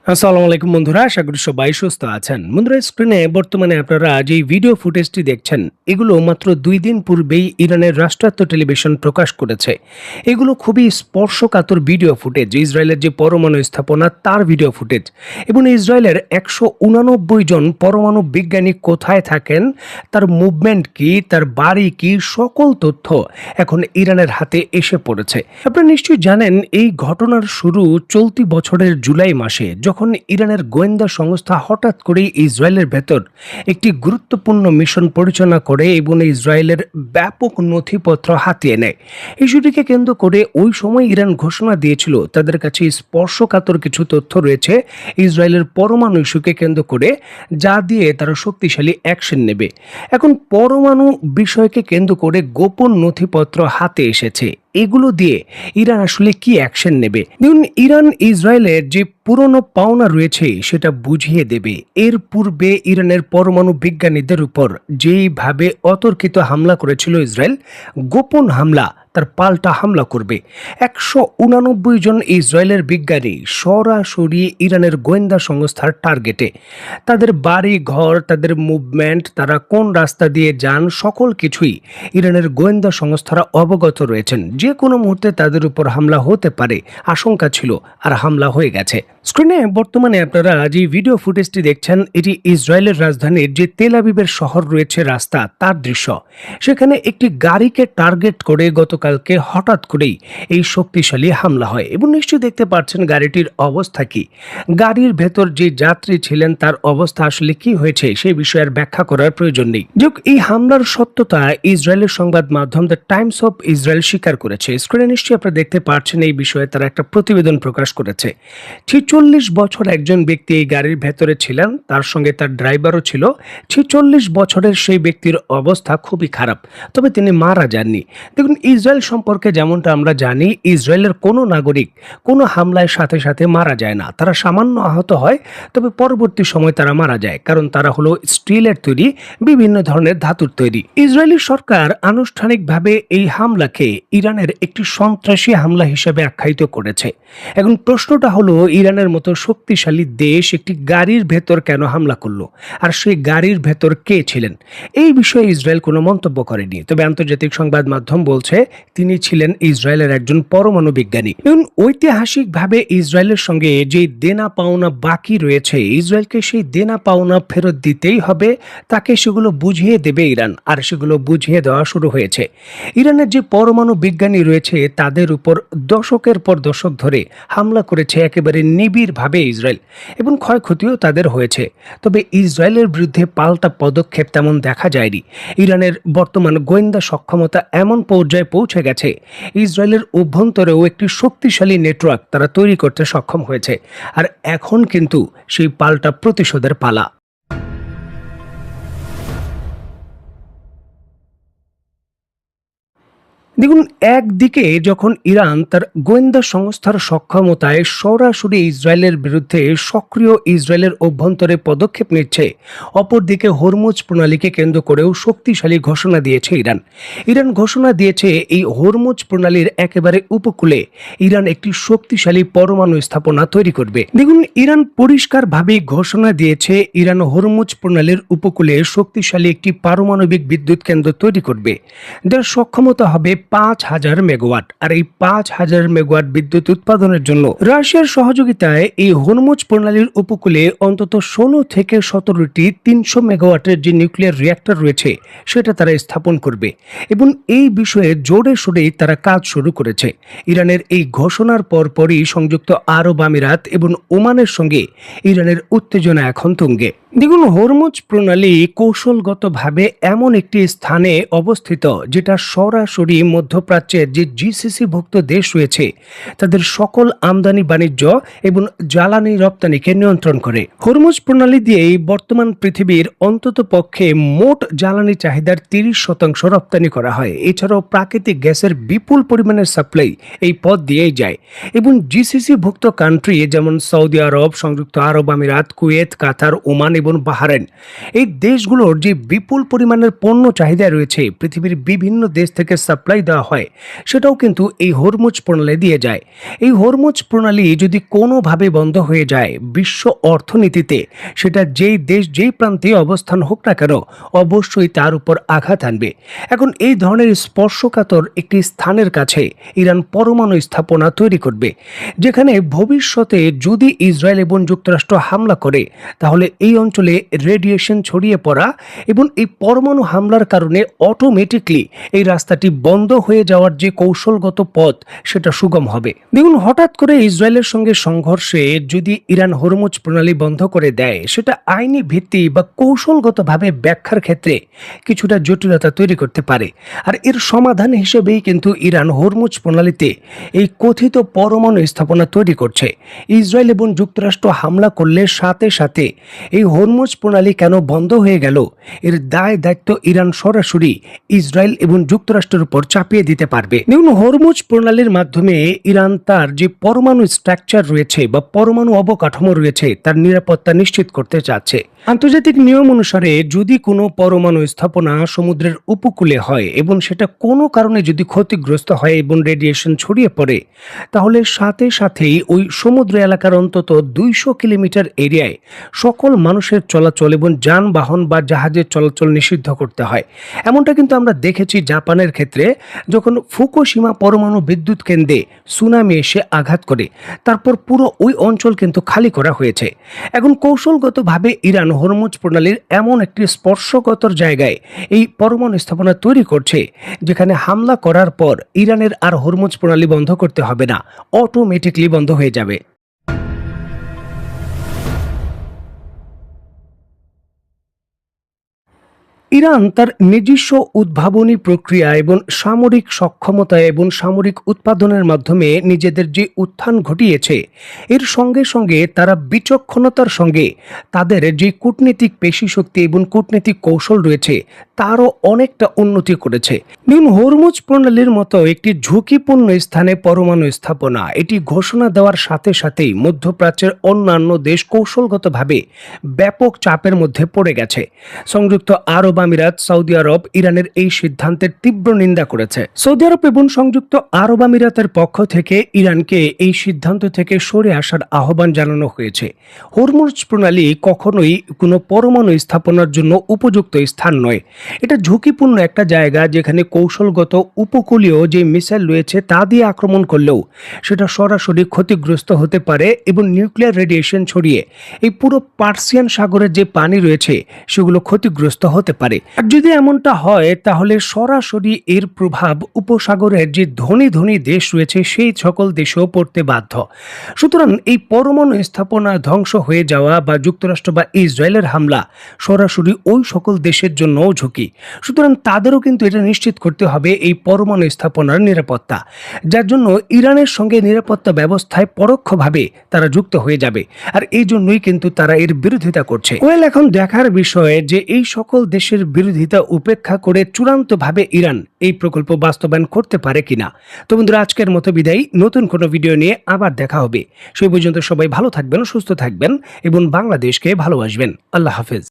আসসালামু আলাইকুম বন্ধুরা, আশা করি সবাই সুস্থ আছেন। বন্ধুরা, স্ক্রিনে বর্তমানে আপনারা যে ভিডিও ফুটেজটি দেখছেন, এগুলো মাত্র 2 দিন পূর্বেই ইরানের রাষ্ট্রায়ত্ত টেলিভিশন প্রকাশ করেছে। এগুলো খুবই স্পর্শকাতর ভিডিও ফুটেজ, ইসরায়েলের যে পরমাণু স্থাপনা তার ভিডিও ফুটেজ, এবং ইসরায়েলের 189 জন পরমাণু বিজ্ঞানী কোথায় থাকেন, তার মুভমেন্ট কি, তার বাড়ি কি, সকল তথ্য এখন ইরানের হাতে এসে পড়েছে। আপনারা নিশ্চয়ই জানেন এই ঘটনার শুরু চলতি বছরের জুলাই মাসে, যখন ইরানের গোয়েন্দা সংস্থা হঠাৎ করেই ইসরায়েলের ভেতর একটি গুরুত্বপূর্ণ মিশন পরিচালনা করে এবং ইসরায়েলের ব্যাপক নথিপত্র হাতিয়ে নেয়। ইস্যুটিকে কেন্দ্র করে ওই সময় ইরান ঘোষণা দিয়েছিল তাদের কাছে স্পর্শকাতর কিছু তথ্য রয়েছে ইসরায়েলের পরমাণু ইস্যুকে কেন্দ্র করে, যা দিয়ে তারা শক্তিশালী অ্যাকশন নেবে। এখন পরমাণু বিষয়কে কেন্দ্র করে গোপন নথিপত্র হাতে এসেছে। এগুলো দিয়ে ইরান আসলে কি অ্যাকশন নেবে? দেখুন, ইরান ইসরায়েলের যে পুরনো পাওনা রয়েছে সেটা বুঝিয়ে দেবে। এর পূর্বে ইরানের পরমাণু বিজ্ঞানীদের উপর যেইভাবে অতর্কিত হামলা করেছিল ইসরায়েল, গোপন হামলা তার পাল্টা হামলা করবে। 189 জন ইসরায়েলের বিজ্ঞানী সরাসরি ইরানের গোয়েন্দা সংস্থার টার্গেটে। তাদের বাড়ি ঘর, তাদের মুভমেন্ট, তারা কোন রাস্তা দিয়ে যান, সকল কিছুই ইরানের গোয়েন্দা সংস্থারা অবগত রয়েছেন। যে কোনো মুহূর্তে তাদের উপর হামলা হতে পারে আশঙ্কা ছিল, আর হামলা হয়ে গেছে। স্ক্রিনে বর্তমানে আপনারা যে ভিডিও ফুটেজটি দেখছেন, এটি ইসরায়েলের রাজধানীর যে তেল আবিবের শহর রয়েছে রাস্তা, তার দৃশ্য। সেখানে একটি গাড়িকে টার্গেট করে গতকালকে হঠাৎ করেই এই শক্তিশালী হামলা হয়, এবং নিশ্চয়ই দেখতে পাচ্ছেন গাড়িটির অবস্থা কি। গাড়ির ভেতর যে যাত্রী ছিলেন তার অবস্থা আসলে কি হয়েছে সেই বিষয়ের ব্যাখ্যা করার প্রয়োজন নেই। যোগ এই হামলার সত্যতা ইসরায়েলের সংবাদ মাধ্যম দ্য টাইমস অফ ইসরায়েল স্বীকার করেছে। স্ক্রিনে নিশ্চয়ই আপনারা দেখতে পাচ্ছেন এই বিষয়ে তারা একটা প্রতিবেদন প্রকাশ করেছে। 46 বছর একজন ব্যক্তি এই গাড়ির ভেতরে ছিলেন, তার সঙ্গে তার ড্রাইভারও ছিল। 46 বছরের সেই ব্যক্তির অবস্থা খুবই খারাপ, তবে তিনি মারা যাননি। দেখুন, ইসরায়েল সম্পর্কে যেমনটা আমরা জানি, ইসরায়েলের কোনো নাগরিক কোনো হামলায় সাথে সাথে মারা যায় না। তারা সামান্য আহত হয়, তবে পরবর্তী সময় তারা মারা যায়, কারণ তারা হলো স্টিলের তৈরি, বিভিন্ন ধরনের ধাতুর তৈরি। ইসরায়েলি সরকার আনুষ্ঠানিকভাবে এই হামলাকে ইরানের একটি সন্ত্রাসী হামলা হিসেবে আখ্যায়িত করেছে। এখন প্রশ্নটা হলো, ইরানের মতো শক্তিশালী দেশ একটি গাড়ির ভেতর কেন হামলা করলো, আর সেই গাড়ির ভেতর কে ছিলেন? এই বিষয়ে ইসরায়েল কোনো মন্তব্য করেনি, তবে আন্তর্জাতিক সংবাদ মাধ্যম বলছে তিনি ছিলেন ইসরায়েলের একজন পরমাণু বিজ্ঞানী। এবং ঐতিহাসিকভাবে ইসরায়েলের সঙ্গে যে দেনা পাওনা বাকি রয়েছে, ইসরায়েলকে সেই দেনা পাওনা ফেরত দিতেই হবে। তাকে সেগুলো বুঝিয়ে দেবে ইরান, আর সেগুলো বুঝিয়ে দেওয়া শুরু হয়েছে। ইরানের যে পরমাণু বিজ্ঞানী রয়েছে তাদের উপর দশকের পর দশক ধরে হামলা করেছে একেবারে নিবিড়ভাবে ইসরায়েল, এবং ক্ষয়ক্ষতিও তাদের হয়েছে। তবে ইসরায়েলের বিরুদ্ধে পাল্টা পদক্ষেপ তেমন দেখা যায়নি। ইরানের বর্তমান গোয়েন্দা সক্ষমতা এমন পর্যায়ে পৌঁছে গেছে, ইসরায়েলের অভ্যন্তরেও একটি শক্তিশালী নেটওয়ার্ক তারা তৈরি করতে সক্ষম হয়েছে। আর এখন কিন্তু সেই পাল্টা প্রতিশোধের পালা। দেখুন, একদিকে যখন ইরান তার গোয়েন্দা সংস্থার সক্ষমতায় সরাসরি ইসরায়েলের বিরুদ্ধে সক্রিয় ইসরায়েলের অভ্যন্তরে পদক্ষেপ নিচ্ছে, অপরদিকে হরমুজ প্রণালীকে কেন্দ্র করেও শক্তিশালী ঘোষণা দিয়েছে ইরান। ইরান ঘোষণা দিয়েছে এই হরমুজ প্রণালীর একেবারে উপকূলে ইরান একটি শক্তিশালী পরমাণু স্থাপনা তৈরি করবে। দেখুন, ইরান পরিষ্কারভাবেই ঘোষণা দিয়েছে ইরান হরমুজ প্রণালীর উপকূলে শক্তিশালী একটি পারমাণবিক বিদ্যুৎ কেন্দ্র তৈরি করবে, যার সক্ষমতা হবে 5000 মেগাওয়াট। আর এই 5000 মেগাওয়াট বিদ্যুৎ উৎপাদনের জন্য রাশিয়ার সহযোগিতায় এই হরমুজ প্রণালীর উপকূলে অন্তত 16 থেকে 17টি 300 মেগাওয়াটের যে নিউক্লিয়ার রিঅ্যাক্টর রয়েছে সেটা তারা স্থাপন করবে, এবং এই বিষয়ে জোরে সোরেই তারা কাজ শুরু করেছে। ইরানের এই ঘোষণার পরপরই সংযুক্ত আরব আমিরাত এবং ওমানের সঙ্গে ইরানের উত্তেজনা এখন তুঙ্গে। দেখুন, হরমুজ প্রণালী কৌশলগতভাবে এমন একটি স্থানে অবস্থিত যেটা সরাসরি মধ্যপ্রাচ্যের যে জিসিসি-ভুক্ত দেশ রয়েছে তাদের সকল আমদানি বাণিজ্য এবং জ্বালানি রপ্তানিকে নিয়ন্ত্রণ করে। হরমুজ প্রণালী দিয়েই বর্তমান পৃথিবীর অন্তত পক্ষে মোট জ্বালানি চাহিদার 30% রপ্তানি করা হয়। এছাড়াও প্রাকৃতিক গ্যাসের বিপুল পরিমাণের সাপ্লাই এই পথ দিয়েই যায়, এবং জিসিসি-ভুক্ত কান্ট্রি যেমন সৌদি আরব, সংযুক্ত আরব আমিরাত, কুয়েত, কাতার, ওমান এবং বাহরাইন, এই দেশগুলোর যে বিপুল পরিমাণের পণ্য চাহিদা রয়েছে, পৃথিবীর বিভিন্ন দেশ থেকে সাপ্লাই দেওয়া হয় সেটাও কিন্তু এই হরমুজ প্রণালী দিয়ে যায়। এই হরমুজ প্রণালী যদি কোনোভাবে বন্ধ হয়ে যায় বিশ্ব অর্থনীতিতে, সেটা যেই দেশ যেই প্রান্তে অবস্থান হোক না কেন, অবশ্যই তার উপর আঘাত আনবে। এখন এই ধরনের স্পর্শকাতর একটি স্থানের কাছে ইরান পরমাণু স্থাপনা তৈরি করবে, যেখানে ভবিষ্যতে যদি ইসরায়েল এবং যুক্তরাষ্ট্র হামলা করে তাহলে এই অঞ্চলে রেডিয়েশন ছড়িয়ে পড়া এবং এই পরমাণু হামলার কারণে অটোমেটিকলি এই রাস্তাটি বন্ধ হয়ে যাওয়ার যে কৌশলগত পথ সেটা সুগম হবে। দেখুন, হঠাৎ করে ইসরায়েলের সঙ্গে সংঘর্ষে যদি ইরান হরমুজ প্রণালী বন্ধ করে দেয়, সেটা আইনি ভিত্তি বা কৌশলগতভাবে ব্যাখ্যার ক্ষেত্রে কিছুটা জটিলতা তৈরি করতে পারে। আর এর সমাধান হিসেবেই কিন্তু ইরান হরমুজ প্রণালীতে এই কথিত পরমাণু স্থাপনা তৈরি করছে। ইসরায়েল এবং যুক্তরাষ্ট্র হামলা করলে সাথে সাথে এই হরমুজ প্রণালী কেন বন্ধ হয়ে গেল, এর দায় দায়িত্ব ইরান সরাসরি ইসরায়েল এবং যুক্তরাষ্ট্রের উপর চাপিয়ে দিতে পারবে। দেখুন, হরমুজ প্রণালীর মাধ্যমে ইরান তার যে পরমাণু স্ট্রাকচার রয়েছে বা পরমাণু অবকাঠামো রয়েছে তার নিরাপত্তা নিশ্চিত করতে চাচ্ছে। আন্তর্জাতিক নিয়ম অনুসারে যদি কোনো পরমাণু স্থাপনা সমুদ্রের উপকূলে হয় এবং সেটা কোনো কারণে যদি ক্ষতিগ্রস্ত হয় এবং রেডিয়েশন ছড়িয়ে পড়ে, তাহলে সাথে সাথেই ওই সমুদ্র এলাকার অন্তত 200 কিলোমিটার এরিয়ায় সকল মানুষের চলাচল এবং যানবাহন বা জাহাজের চলাচল নিষিদ্ধ করতে হয়। এমনটা কিন্তু আমরা দেখেছি জাপানের ক্ষেত্রে, যখন ফুকুশিমা পরমাণু বিদ্যুৎ কেন্দ্রে সুনামি এসে আঘাত করে তারপর পুরো ওই অঞ্চল কিন্তু খালি করা হয়েছে। এখন কৌশলগতভাবে ইরান হরমুজ প্রণালীর এমন একটি স্পর্শকাতর জায়গায় এই পরমাণু স্থাপনা তৈরি করছে, যেখানে হামলা করার পর ইরানের আর হরমুজ প্রণালী বন্ধ করতে হবে না, অটোমেটিকলি বন্ধ হয়ে যাবে। ইরান তার নিজস্ব উদ্ভাবনী প্রক্রিয়া এবং সামরিক সক্ষমতা এবং সামরিক উৎপাদনের মাধ্যমে নিজেদের যে উত্থান ঘটিয়েছে, এর সঙ্গে সঙ্গে তারা বিচক্ষণতার সঙ্গে তাদের যে কূটনীতিক পেশিশক্তি এবং কূটনীতিক কৌশল রয়েছে তারও অনেকটা উন্নতি করেছে। হরমুজ প্রণালীর মতো একটি ঝুঁকিপূর্ণ স্থানে পরমাণু স্থাপনা, এটি ঘোষণা দেওয়ার সাথে সাথেই মধ্যপ্রাচ্যের অন্যান্য দেশ কৌশলগতভাবে ব্যাপক চাপের মধ্যে পড়ে গেছে। সংযুক্ত আরব আমিরাত, সৌদি আরব ইরানের এই সিদ্ধান্তের তীব্র নিন্দা করেছে। সৌদি আরব এবং সংযুক্ত আরব আমিরাতের পক্ষ থেকে ইরানকে এই সিদ্ধান্ত থেকে সরে আসার আহ্বান জানানো হয়েছে। হরমুজ প্রণালী কখনোই কোনো পরমাণু স্থাপনার জন্য উপযুক্ত স্থান নয়। এটা ঝুঁকিপূর্ণ একটা জায়গা, যেখানে কৌশলগত উপকূলীয় যে মিসাইল রয়েছে তা দিয়ে আক্রমণ করলেও সেটা সরাসরি ক্ষতিগ্রস্ত হতে পারে এবং নিউক্লিয়ার রেডিয়েশন ছড়িয়ে এই পুরো পার্সিয়ান সাগরের যে পানি রয়েছে সেগুলো ক্ষতিগ্রস্ত হতে পারে। আর যদি এমনটা হয় তাহলে সরাসরি এর প্রভাব উপসাগরের যে ধনী ধনী দেশ রয়েছে সেই সকল দেশেও পড়তে বাধ্য। সুতরাং এই পরমাণু স্থাপনা ধ্বংস হয়ে যাওয়া বা যুক্তরাষ্ট্র বা ইসরায়েলের হামলা সরাসরি ওই সকল দেশের জন্যও ঝুঁকি। সুতরাং তাদেরও কিন্তু এটা নিশ্চিত করতে হবে এই পরমাণু স্থাপনার নিরাপত্তা, যার জন্য ইরানের সঙ্গে নিরাপত্তা ব্যবস্থায় পরোক্ষভাবে তারা যুক্ত হয়ে যাবে। আর এই জন্যই কিন্তু তারা এর বিরোধিতা করছে। এখন দেখার বিষয় যে এই সকল দেশের বিরোধিতা উপেক্ষা করে চূড়ান্তভাবে ইরান এই প্রকল্প বাস্তবায়ন করতে পারে কিনা। তো বন্ধুরা, আজকের মতো বিদায়। নতুন কোনো ভিডিও নিয়ে আবার দেখা হবে। সেই পর্যন্ত সবাই ভালো থাকবেন, সুস্থ থাকবেন এবং বাংলাদেশকে ভালোবাসবেন। আল্লাহ হাফেজ।